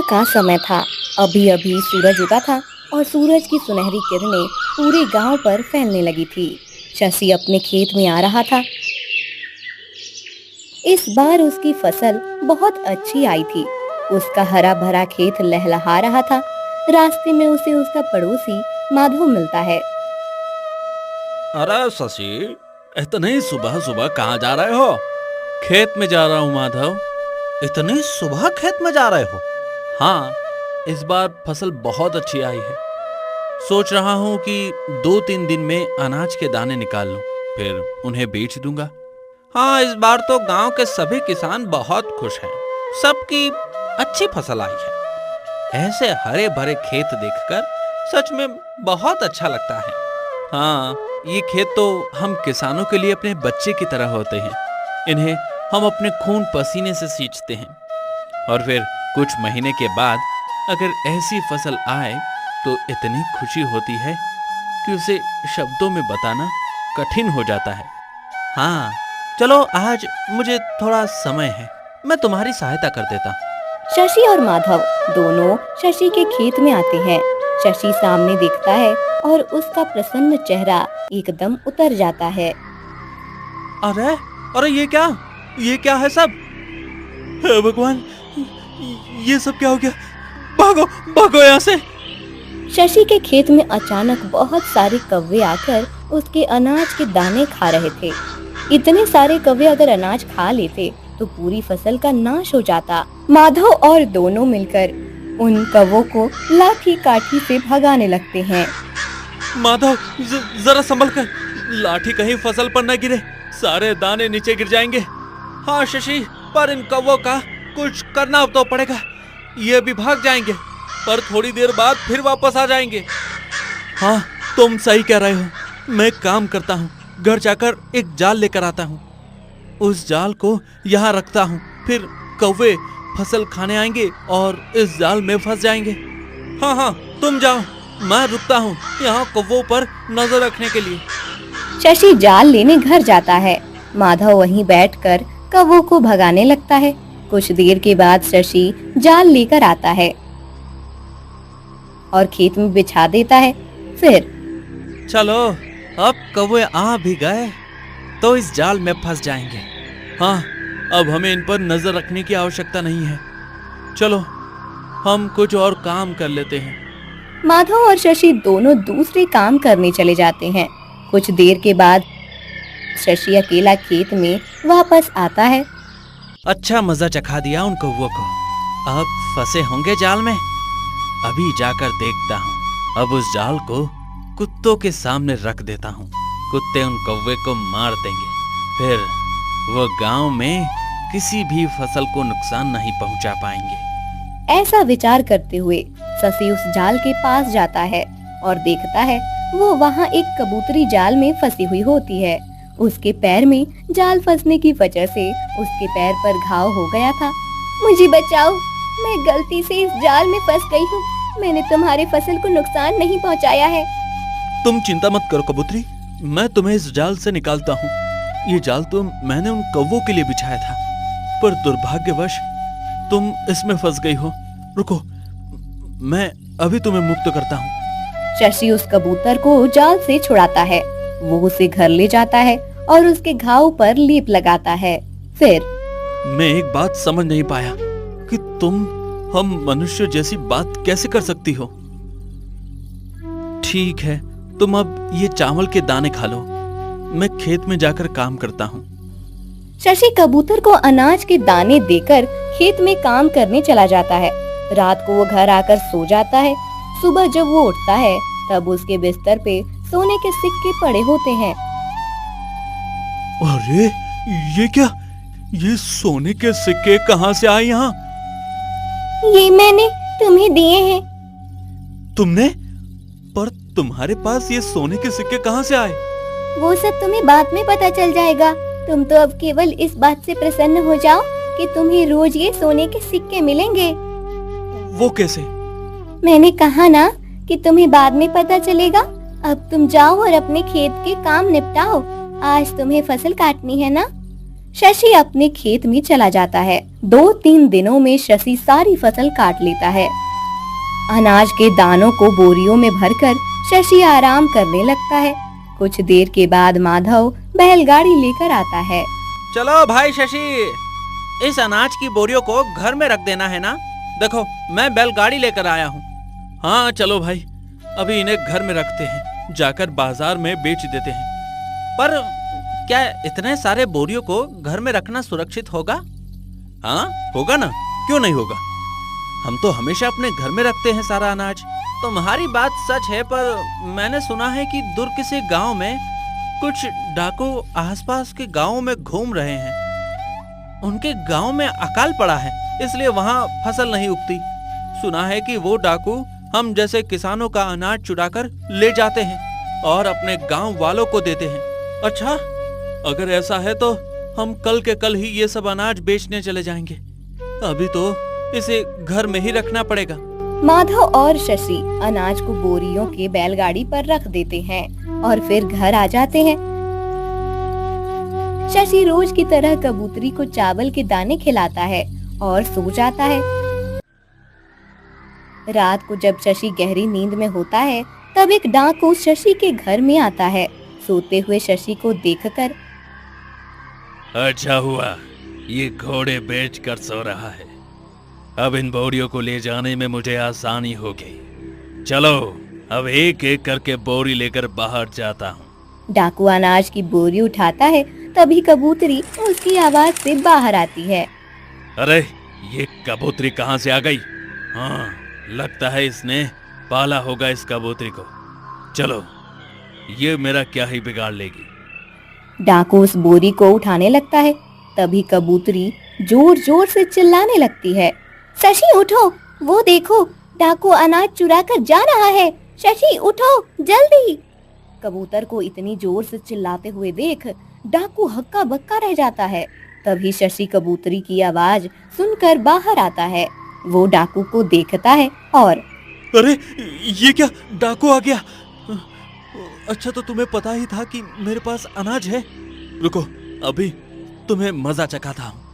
का समय था। अभी अभी सूरज उगा था और सूरज की सुनहरी किरणें पूरे गांव पर फैलने लगी थी। शशि अपने खेत में आ रहा था। इस बार उसकी फसल बहुत अच्छी आई थी। उसका हरा भरा खेत लहलहा रहा था। रास्ते में उसे उसका पड़ोसी माधव मिलता है। अरे शशि, इतनी सुबह सुबह कहाँ जा रहे हो? खेत में जा रहा हूँ माधव। इतनी सुबह खेत में जा रहे हो? हाँ, इस बार फसल बहुत अच्छी आई है। सोच रहा हूँ कि 2-3 दिन में अनाज के दाने निकाल लूं, फिर उन्हें बेच दूंगा। हाँ, इस बार तो गांव के सभी किसान बहुत खुश हैं। सबकी अच्छी फसल आई है। ऐसे हरे भरे खेत देखकर सच में बहुत अच्छा लगता है। हाँ, ये खेत तो हम किसानों के लिए अपने बच्चे की तरह होते हैं। इन्हें हम अपने खून पसीने से सींचते हैं और फिर कुछ महीने के बाद अगर ऐसी फसल आए तो इतनी खुशी होती है कि उसे शब्दों में बताना कठिन हो जाता है। हाँ, चलो आज मुझे थोड़ा समय है, मैं तुम्हारी सहायता कर देता हूँ। शशि और माधव दोनों शशि के खेत में आते हैं। शशि सामने देखता है और उसका प्रसन्न चेहरा एकदम उतर जाता है। अरे अरे, ये क्या है सब? हे भगवान, ये सब क्या हो गया? भागो भागो यहाँ से। शशि के खेत में अचानक बहुत सारे कौवे आकर उसके अनाज के दाने खा रहे थे। इतने सारे कौवे अगर अनाज खा लेते तो पूरी फसल का नाश हो जाता। माधव और दोनों मिलकर उन कौवों को लाठी काठी से भगाने लगते हैं। माधव, जरा संभल कर, लाठी कहीं फसल पर न गिरे, सारे दाने नीचे गिर जाएंगे। हाँ शशि, पर इन कौवों का कुछ करना तो पड़ेगा। ये भी भाग जाएंगे पर थोड़ी देर बाद फिर वापस आ जाएंगे। हाँ, तुम सही कह रहे हो। मैं काम करता हूँ, घर जाकर एक जाल लेकर आता हूँ। उस जाल को यहाँ रखता हूँ, फिर कौवे फसल खाने आएंगे और इस जाल में फंस जाएंगे। हाँ हाँ, तुम जाओ, मैं रुकता हूँ यहाँ कौवों पर नजर रखने के लिए। शशि जाल लेने घर जाता है। माधव वहीं बैठकर कौवों को भगाने लगता है। कुछ देर के बाद शशि जाल लेकर आता है और खेत में बिछा देता है। फिर चलो, अब कौवे आ भी गए तो इस जाल में फंस जाएंगे। हाँ, अब हमें इन पर नजर रखने की आवश्यकता नहीं है। चलो, हम कुछ और काम कर लेते हैं। माधव और शशि दोनों दूसरे काम करने चले जाते हैं। कुछ देर के बाद शशि अकेला खेत में वापस आता है। अच्छा मजा चखा दिया उन कौवों को, अब फंसे होंगे जाल में। अभी जाकर देखता हूँ। अब उस जाल को कुत्तों के सामने रख देता हूँ। कुत्ते उन कौवे को मार देंगे, फिर वो गांव में किसी भी फसल को नुकसान नहीं पहुंचा पाएंगे। ऐसा विचार करते हुए शशि उस जाल के पास जाता है और देखता है वो वहाँ एक कबूतरी जाल में फंसी हुई होती है। उसके पैर में जाल फंसने की वजह से उसके पैर पर घाव हो गया था। मुझे बचाओ, मैं गलती से इस जाल में फंस गई हूँ। मैंने तुम्हारी फसल को नुकसान नहीं पहुँचाया है। तुम चिंता मत करो कबूतरी, मैं तुम्हें इस जाल से निकालता हूँ। ये जाल तो मैंने उन कौवों के लिए बिछाया था, पर दुर्भाग्यवश तुम इसमें फंस गई हो। रुको, मैं अभी तुम्हें मुक्त करता हूँ। शशि उस कबूतर को जाल से छुड़ाता है। वो उसे घर ले जाता है और उसके घाव पर लेप लगाता है। फिर मैं एक बात समझ नहीं पाया कि तुम हम मनुष्य जैसी बात कैसे कर सकती हो। ठीक है, तुम अब ये चावल के दाने खा लो, मैं खेत में जाकर काम करता हूँ। शशि कबूतर को अनाज के दाने देकर खेत में काम करने चला जाता है। रात को वो घर आकर सो जाता है। सुबह जब वो उठता है तब उसके बिस्तर पे सोने के सिक्के पड़े होते हैं। अरे ये क्या? ये सोने के सिक्के कहाँ से आए यहाँ? ये मैंने तुम्हें दिए हैं। तुमने? पर तुम्हारे पास ये सोने के सिक्के कहाँ से आए? वो सब तुम्हें बाद में पता चल जाएगा। तुम तो अब केवल इस बात से प्रसन्न हो जाओ कि तुम्हें रोज ये सोने के सिक्के मिलेंगे। वो कैसे? मैंने कहा ना कि तुम्हें बाद में पता चलेगा। अब तुम जाओ और अपने खेत के काम निपटाओ। आज तुम्हें फसल काटनी है ना? शशि अपने खेत में चला जाता है। 2-3 दिनों में शशि सारी फसल काट लेता है। अनाज के दानों को बोरियों में भरकर शशि आराम करने लगता है। कुछ देर के बाद माधव बैलगाड़ी लेकर आता है। चलो भाई शशि, इस अनाज की बोरियों को घर में रख देना है ना। देखो मैं बैलगाड़ी लेकर आया हूँ। हाँ चलो भाई, अभी इन्हें घर में रखते हैं, जाकर बाजार में बेच देते हैं। पर क्या इतने सारे बोरियों को घर में रखना सुरक्षित होगा? हाँ होगा ना, क्यों नहीं होगा। हम तो हमेशा अपने घर में रखते हैं सारा अनाज। तुम्हारी बात सच है, पर मैंने सुना है कि दूर किसी गांव में कुछ डाकू आसपास के गांवों में घूम रहे हैं। उनके गांव में अकाल पड़ा है, इसलिए वहां फसल नहीं उगती। सुना है कि वो डाकू हम जैसे किसानों का अनाज चुराकर ले जाते हैं और अपने गांव वालों को देते हैं। अच्छा, अगर ऐसा है तो हम कल के कल ही ये सब अनाज बेचने चले जाएंगे। अभी तो इसे घर में ही रखना पड़ेगा। माधव और शशि अनाज को बोरियों के बैलगाड़ी पर रख देते हैं और फिर घर आ जाते हैं। शशि रोज की तरह कबूतरी को चावल के दाने खिलाता है और सो जाता है। रात को जब शशि गहरी नींद में होता है, तब एक डाकू शशि के घर में आता है। सोते हुए शशि को देखकर, अच्छा हुआ ये घोड़े बेच कर सो रहा है। अब इन बोरियों को ले जाने में मुझे आसानी होगी। चलो अब एक एक करके बोरी लेकर बाहर जाता हूँ। डाकू अनाज की बोरी उठाता है, तभी कबूतरी उसकी आवाज से बाहर आती है। अरे ये कबूतरी कहाँ से आ गई? हाँ लगता है इसने पाला होगा इस कबूतरी को। चलो ये मेरा क्या ही बिगाड़ लेगी। डाकू उस बोरी को उठाने लगता है, तभी कबूतरी जोर जोर से चिल्लाने लगती है। शशि उठो, वो देखो डाकू अनाज चुरा कर जा रहा है। शशि उठो जल्दी। कबूतर को इतनी जोर से चिल्लाते हुए देख डाकू हक्का बक्का रह जाता है। तभी शशि कबूतरी की आवाज सुनकर बाहर आता है। वो डाकू को देखता है और अरे ये क्या, डाकू आ गया। अच्छा तो तुम्हें पता ही था कि मेरे पास अनाज है। रुको अभी तुम्हें मजा चखाता हूँ।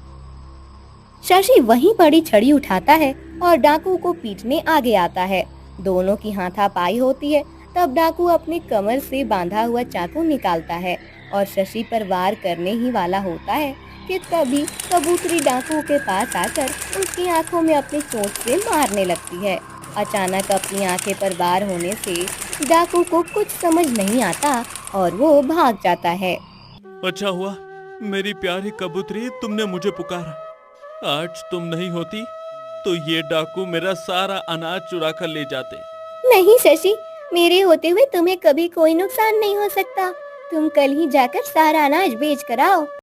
शशि वहीं पड़ी छड़ी उठाता है और डाकू को पीटने आगे आता है। दोनों की हाथापाई होती है। तब डाकू अपने कमर से बांधा हुआ चाकू निकालता है और शशि पर वार करने ही वाला होता है कि तभी कबूतरी डाकू के पास आकर उसकी आंखों में अपनी चोंच से मारने लगती है। अचानक अपनी आंखें पर वार होने से डाकू को कुछ समझ नहीं आता और वो भाग जाता है। अच्छा हुआ मेरी प्यारी कबूतरी, तुमने मुझे पुकारा। आज तुम नहीं होती तो ये डाकू मेरा सारा अनाज चुरा कर ले जाते। नहीं शशि, मेरे होते हुए तुम्हें कभी कोई नुकसान नहीं हो सकता। तुम कल ही जाकर सारा अनाज बेच कर आओ।